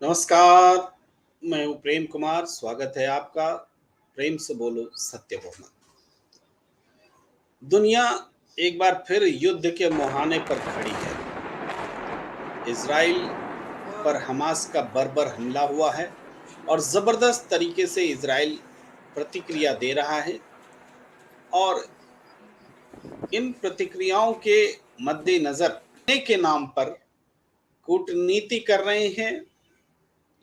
नमस्कार, मैं हूं प्रेम कुमार। स्वागत है आपका प्रेम से बोलो सत्य बोलना। दुनिया एक बार फिर युद्ध के मुहाने पर खड़ी है। इजराइल पर हमास का बर्बर हमला हुआ है और जबरदस्त तरीके से इजराइल प्रतिक्रिया दे रहा है और इन प्रतिक्रियाओं के मद्देनजर के नाम पर कूटनीति कर रहे हैं,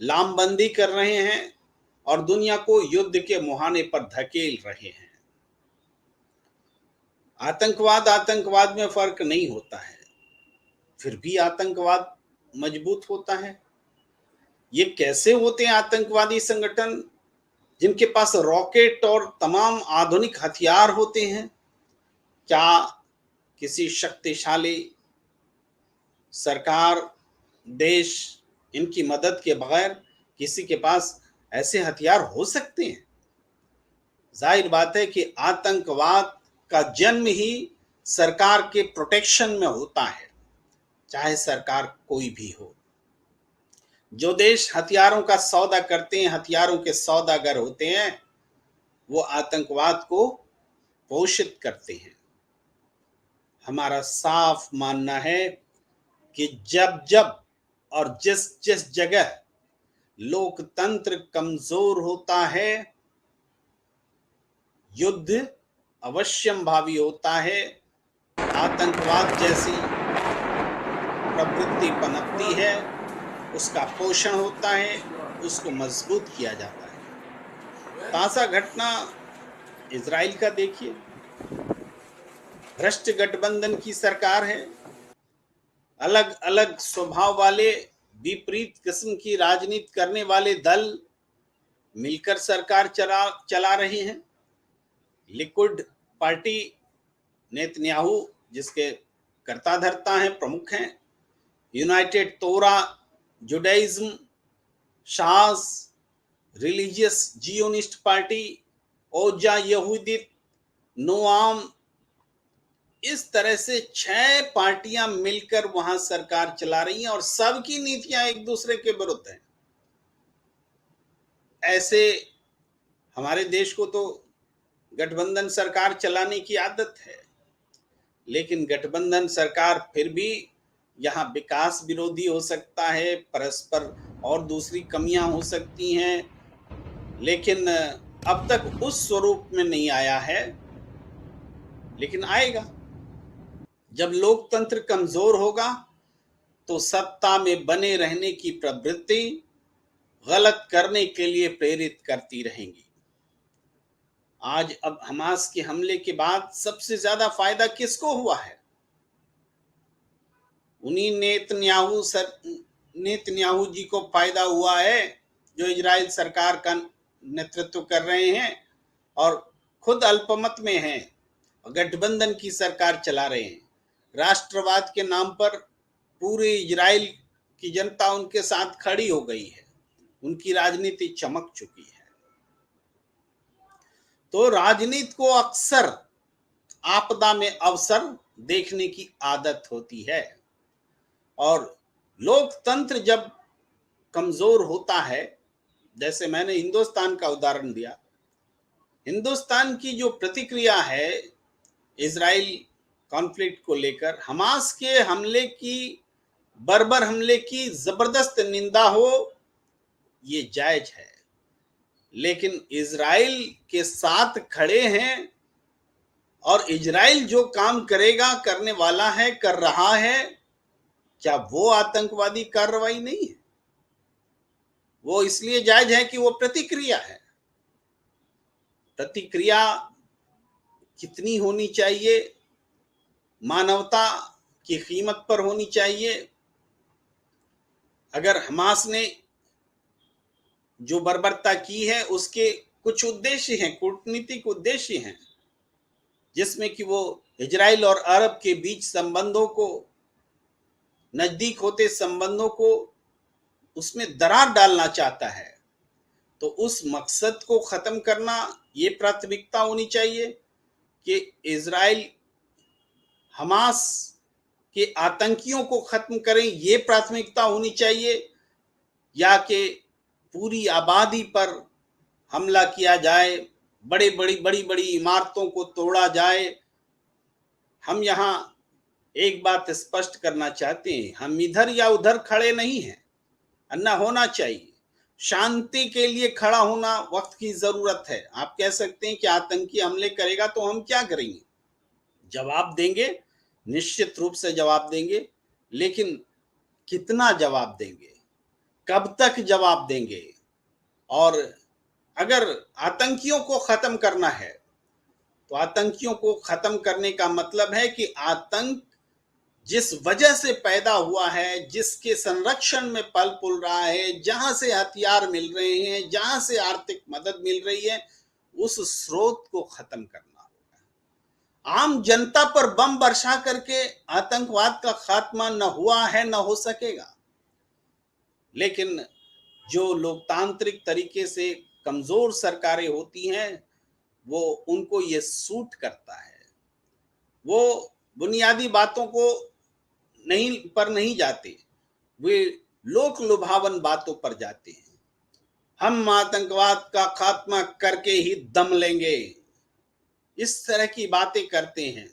लामबंदी कर रहे हैं और दुनिया को युद्ध के मुहाने पर धकेल रहे हैं। आतंकवाद में फर्क नहीं होता है, फिर भी आतंकवाद मजबूत होता है। ये कैसे होते हैं आतंकवादी संगठन जिनके पास रॉकेट और तमाम आधुनिक हथियार होते हैं? क्या किसी शक्तिशाली सरकार, देश इनकी मदद के बगैर किसी के पास ऐसे हथियार हो सकते हैं? जाहिर बात है कि आतंकवाद का जन्म ही सरकार के प्रोटेक्शन में होता है, चाहे सरकार कोई भी हो। जो देश हथियारों का सौदा करते हैं, हथियारों के सौदागर होते हैं, वो आतंकवाद को पोषित करते हैं। हमारा साफ मानना है कि जब जब और जिस जिस जगह लोकतंत्र कमजोर होता है, युद्ध अवश्यंभावी होता है, आतंकवाद जैसी प्रवृत्ति पनपती है, उसका पोषण होता है, उसको मजबूत किया जाता है। ताज़ा घटना इजराइल का देखिए। भ्रष्ट गठबंधन की सरकार है। अलग अलग स्वभाव वाले, विपरीत किस्म की राजनीति करने वाले दल मिलकर सरकार चला रहे हैं। लिकुड पार्टी, नेतन्याहू जिसके कर्ता धर्ता हैं, प्रमुख हैं। यूनाइटेड तोरा Judaism, Shaz religious Zionist party, ओजा यहूदित, नोआम, इस तरह से 6 पार्टियां मिलकर वहां सरकार चला रही हैं और सबकी नीतियां एक दूसरे के विरुद्ध हैं। ऐसे हमारे देश को तो गठबंधन सरकार चलाने की आदत है, लेकिन गठबंधन सरकार फिर भी यहाँ विकास विरोधी हो सकता है, परस्पर और दूसरी कमियां हो सकती हैं, लेकिन अब तक उस स्वरूप में नहीं आया है, लेकिन आएगा। जब लोकतंत्र कमजोर होगा तो सत्ता में बने रहने की प्रवृत्ति गलत करने के लिए प्रेरित करती रहेंगी। आज अब हमास के हमले के बाद सबसे ज्यादा फायदा किसको हुआ है? उन्हीं नेतन्याहू जी को फायदा हुआ है जो इजराइल सरकार का नेतृत्व कर रहे हैं और खुद अल्पमत में हैं, गठबंधन की सरकार चला रहे हैं। राष्ट्रवाद के नाम पर पूरे इजराइल की जनता उनके साथ खड़ी हो गई है, उनकी राजनीति चमक चुकी है। तो राजनीति को अक्सर आपदा में अवसर देखने की आदत होती है और लोकतंत्र जब कमजोर होता है, जैसे मैंने हिंदुस्तान का उदाहरण दिया, हिंदुस्तान की जो प्रतिक्रिया है इजराइल कॉन्फ्लिक्ट को लेकर, हमास के हमले की, बर्बर हमले की जबरदस्त निंदा हो, ये जायज है। लेकिन इजराइल के साथ खड़े हैं और इजराइल जो काम करेगा, करने वाला है, कर रहा है, क्या वो आतंकवादी कार्रवाई नहीं है? वो इसलिए जायज है कि वो प्रतिक्रिया है। प्रतिक्रिया कितनी होनी चाहिए? मानवता की कीमत पर होनी चाहिए। अगर हमास ने जो बर्बरता की है उसके कुछ उद्देश्य हैं, कूटनीतिक उद्देश्य हैं, जिसमें कि वो इजराइल और अरब के बीच संबंधों को, नजदीक होते संबंधों को, उसमें दरार डालना चाहता है, तो उस मकसद को खत्म करना ये प्राथमिकता होनी चाहिए कि इजराइल हमास के आतंकियों को खत्म करें, ये प्राथमिकता होनी चाहिए, या कि पूरी आबादी पर हमला किया जाए, बड़ी बड़ी इमारतों को तोड़ा जाए। हम यहाँ एक बात स्पष्ट करना चाहते हैं, हम इधर या उधर खड़े नहीं हैं, अन्ना होना चाहिए। शांति के लिए खड़ा होना वक्त की जरूरत है। आप कह सकते हैं कि आतंकी हमले करेगा तो हम क्या करेंगे, जवाब देंगे, निश्चित रूप से जवाब देंगे, लेकिन कितना जवाब देंगे, कब तक जवाब देंगे? और अगर आतंकियों को खत्म करना है तो आतंकियों को खत्म करने का मतलब है कि आतंक जिस वजह से पैदा हुआ है, जिसके संरक्षण में पल पुल रहा है, जहां से हथियार मिल रहे हैं, जहां से आर्थिक मदद मिल रही है, उस स्रोत को खत्म करना होगा। आम जनता पर बम बरसा करके आतंकवाद का खात्मा न हुआ है, न हो सकेगा। लेकिन जो लोकतांत्रिक तरीके से कमजोर सरकारें होती हैं, वो उनको ये सूट करता है। वो बुनियादी बातों को नहीं जाते, वे लोक लुभावन बातों पर जाते हैं। हम आतंकवाद का खात्मा करके ही दम लेंगे, इस तरह की बातें करते हैं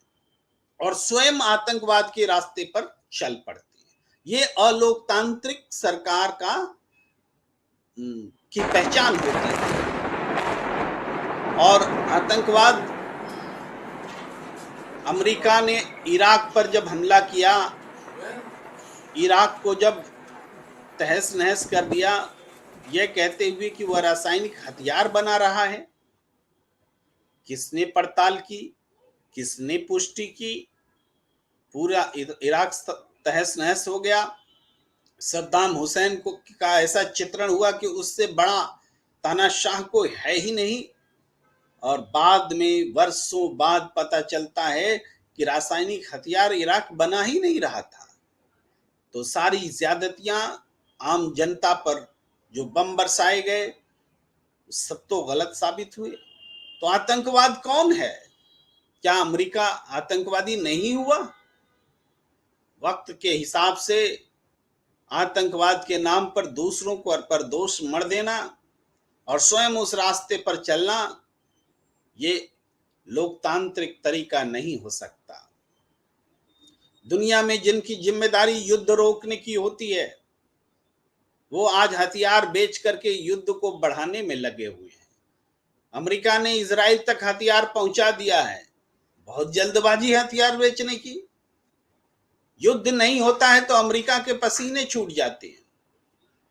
और स्वयं आतंकवाद के रास्ते पर चल पड़ते हैं। ये अलोकतांत्रिक सरकार की पहचान होती है। और आतंकवाद, अमेरिका ने इराक पर जब हमला किया, इराक को जब तहस नहस कर दिया, यह कहते हुए कि वह रासायनिक हथियार बना रहा है, किसने पड़ताल की, किसने पुष्टि की? पूरा इराक तहस नहस हो गया। सद्दाम हुसैन का ऐसा चित्रण हुआ कि उससे बड़ा तानाशाह कोई है ही नहीं। और बाद में वर्षों बाद पता चलता है कि रासायनिक हथियार इराक बना ही नहीं रहा था। तो सारी ज्यादतियां आम जनता पर जो बम बरसाए गए, सब तो गलत साबित हुए। तो आतंकवाद कौन है? क्या अमेरिका आतंकवादी नहीं हुआ? वक्त के हिसाब से आतंकवाद के नाम पर दूसरों पर दोष मढ़ देना और स्वयं उस रास्ते पर चलना, ये लोकतांत्रिक तरीका नहीं हो सकता। दुनिया में जिनकी जिम्मेदारी युद्ध रोकने की होती है, वो आज हथियार बेच करके युद्ध को बढ़ाने में लगे हुए हैं। अमेरिका ने इजराइल तक हथियार पहुंचा दिया है। बहुत जल्दबाजी है हथियार बेचने की। युद्ध नहीं होता है तो अमेरिका के पसीने छूट जाते हैं।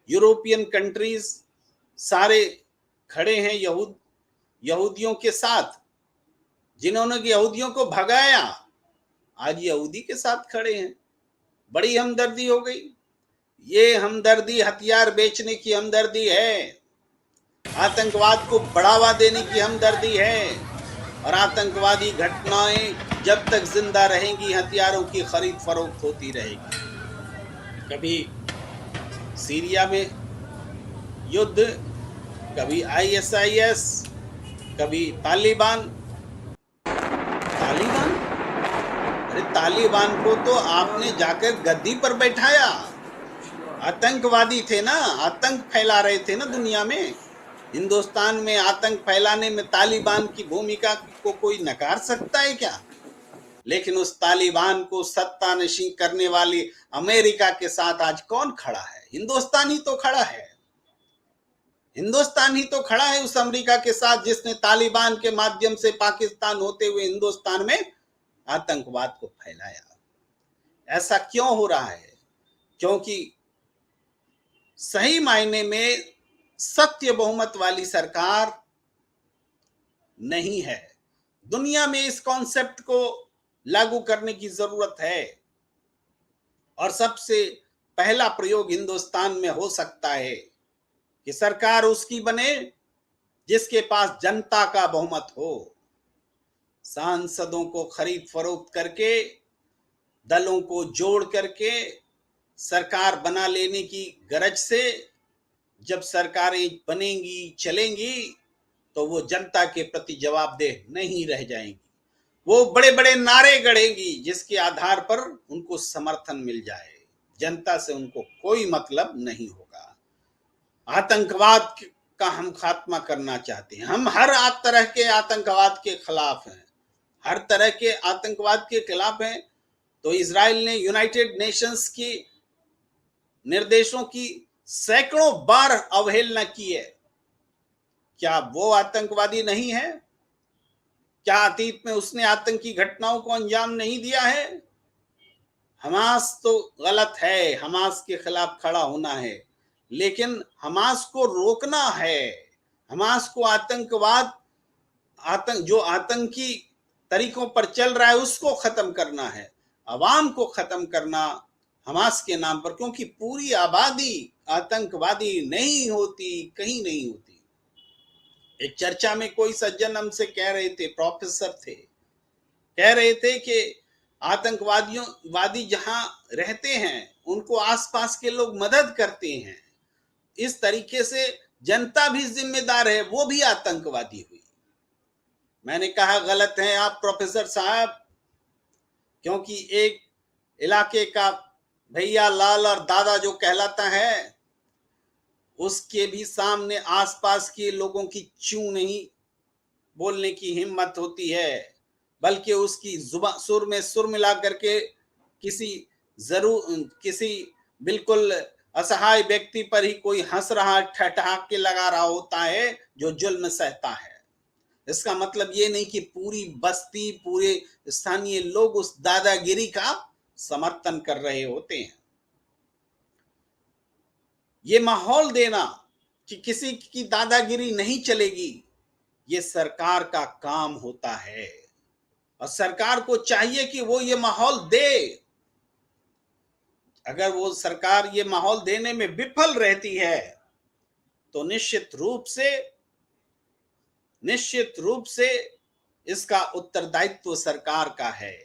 यूरोपियन कंट्रीज सारे खड़े हैं यहूदियों के साथ। जिन्होंने यहूदियों को भगाया, आज यहूदी के साथ खड़े हैं। बड़ी हमदर्दी हो गई। ये हमदर्दी हथियार बेचने की हमदर्दी है, आतंकवाद को बढ़ावा देने की हमदर्दी है। और आतंकवादी घटनाएं जब तक जिंदा रहेंगी, हथियारों की खरीद फरोख्त होती रहेगी। कभी सीरिया में युद्ध, कभी आईएसआईएस, कभी तालिबान। अरे तालिबान को तो आपने जाकर गद्दी पर बैठाया। आतंकवादी थे ना, आतंक फैला रहे थे ना दुनिया में। हिंदुस्तान में आतंक फैलाने में तालिबान की भूमिका को कोई नकार सकता है क्या? लेकिन उस तालिबान को सत्तानशीं करने वाली अमेरिका के साथ आज कौन खड़ा है? हिंदुस्तान ही तो खड़ा है। हिंदुस्तान ही तो खड़ा है उस अमेरिका के साथ जिसने तालिबान के माध्यम से पाकिस्तान होते हुए हिंदुस्तान में आतंकवाद को फैलाया। ऐसा क्यों हो रहा है? क्योंकि सही मायने में सत्य बहुमत वाली सरकार नहीं है। दुनिया में इस कॉन्सेप्ट को लागू करने की जरूरत है और सबसे पहला प्रयोग हिंदुस्तान में हो सकता है कि सरकार उसकी बने जिसके पास जनता का बहुमत हो। सांसदों को खरीद फरोख्त करके, दलों को जोड़ करके सरकार बना लेने की गरज से जब सरकारें बनेंगी, चलेंगी, तो वो जनता के प्रति जवाबदेह नहीं रह जाएंगी। वो बड़े बड़े नारे गढ़ेंगी जिसके आधार पर उनको समर्थन मिल जाए। जनता से उनको कोई मतलब नहीं होगा। आतंकवाद का हम खात्मा करना चाहते हैं। हम हर तरह के आतंकवाद के खिलाफ हैं, हर तरह के आतंकवाद के खिलाफ हैं। तो इजराइल ने यूनाइटेड नेशंस की निर्देशों की सैकड़ों बार अवहेलना की है। क्या वो आतंकवादी नहीं है? क्या अतीत में उसने आतंकी घटनाओं को अंजाम नहीं दिया है? हमास तो गलत है, हमास के खिलाफ खड़ा होना है, लेकिन हमास को रोकना है। हमास को जो आतंकी तरीकों पर चल रहा है उसको खत्म करना है, अवाम को खत्म करना हमास के नाम पर, क्योंकि पूरी आबादी आतंकवादी नहीं होती, कहीं नहीं होती। एक चर्चा में कोई सज्जन हमसे कह रहे थे, प्रोफेसर थे, कह रहे थे कि वादी जहां रहते हैं उनको आसपास के लोग मदद करते हैं, इस तरीके से जनता भी जिम्मेदार है, वो भी आतंकवादी हुई। मैंने कहा गलत है आप प्रोफेसर साहब, क्योंकि एक इलाके का भैया लाल और दादा जो कहलाता है, उसके भी सामने आसपास के लोगों की चूं नहीं बोलने की हिम्मत होती है, बल्कि उसकी जुबान सुर में सुर मिला करके किसी बिल्कुल असहाय व्यक्ति पर ही कोई हंस रहा, ठहाके लगा रहा होता है जो जुल्म सहता है। इसका मतलब ये नहीं कि पूरी बस्ती, पूरे स्थानीय लोग उस दादागिरी का समर्थन कर रहे होते हैं। ये माहौल देना कि किसी की दादागिरी नहीं चलेगी, ये सरकार का काम होता है, और सरकार को चाहिए कि वो ये माहौल दे। अगर वो सरकार ये माहौल देने में विफल रहती है तो निश्चित रूप से इसका उत्तरदायित्व सरकार का है।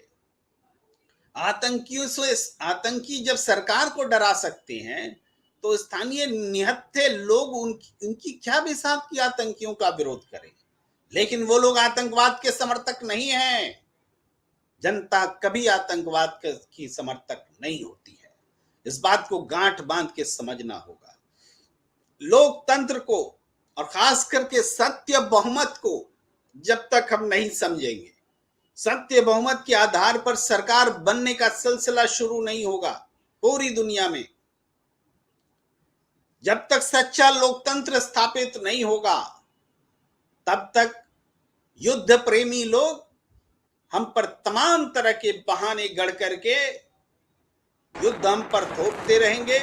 आतंकी जब सरकार को डरा सकते हैं तो स्थानीय निहत्थे लोग उनकी क्या बेसात की आतंकियों का विरोध करें। लेकिन वो लोग आतंकवाद के समर्थक नहीं हैं। जनता कभी आतंकवाद की समर्थक नहीं होती है। इस बात को गांठ बांध के समझना होगा। लोकतंत्र को और खास करके सत्य बहुमत को जब तक हम नहीं समझेंगे, सत्य बहुमत के आधार पर सरकार बनने का सिलसिला शुरू नहीं होगा पूरी दुनिया में। जब तक सच्चा लोकतंत्र स्थापित नहीं होगा तब तक युद्ध प्रेमी लोग हम पर तमाम तरह के बहाने गढ़ करके युद्ध हम पर थोपते रहेंगे।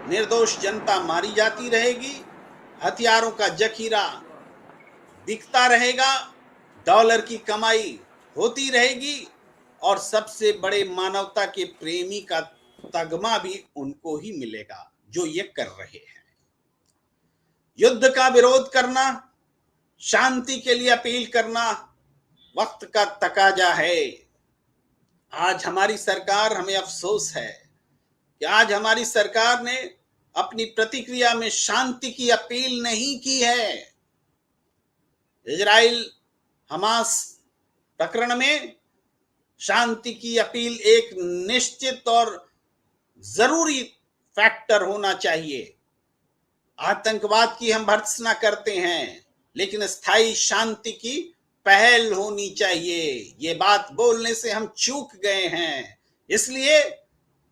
निर्दोष जनता मारी जाती रहेगी, हथियारों का जखीरा बिकता रहेगा, डॉलर की कमाई होती रहेगी, और सबसे बड़े मानवता के प्रेमी का तगमा भी उनको ही मिलेगा जो ये कर रहे हैं। युद्ध का विरोध करना, शांति के लिए अपील करना वक्त का तकाजा है। आज हमारी सरकार, हमें अफसोस है कि आज हमारी सरकार ने अपनी प्रतिक्रिया में शांति की अपील नहीं की है। इजराइल हमास प्रकरण में शांति की अपील एक निश्चित और जरूरी फैक्टर होना चाहिए। आतंकवाद की हम भर्त्सना करते हैं, लेकिन स्थायी शांति की पहल होनी चाहिए। ये बात बोलने से हम चूक गए हैं, इसलिए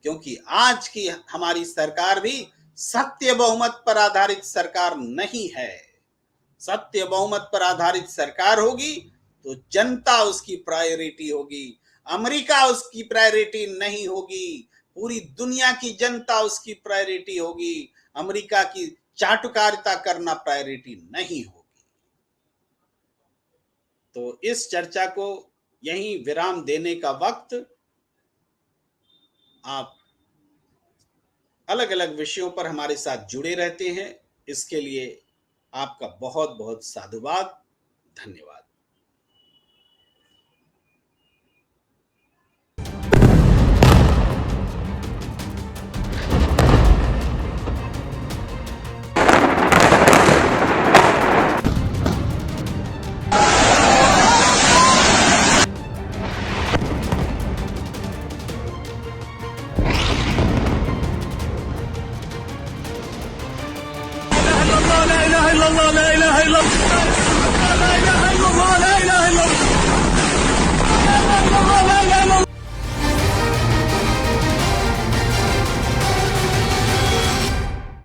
क्योंकि आज की हमारी सरकार भी सत्य बहुमत पर आधारित सरकार नहीं है। सत्य बहुमत पर आधारित सरकार होगी तो जनता उसकी प्रायोरिटी होगी, अमेरिका उसकी प्रायोरिटी नहीं होगी, पूरी दुनिया की जनता उसकी प्रायोरिटी होगी। अमेरिका की चाटुकारिता करना प्रायोरिटी नहीं होगी। तो इस चर्चा को यहीं विराम देने का वक्त। आप अलग अलग विषयों पर हमारे साथ जुड़े रहते हैं, इसके लिए आपका बहुत बहुत साधुवाद, धन्यवाद।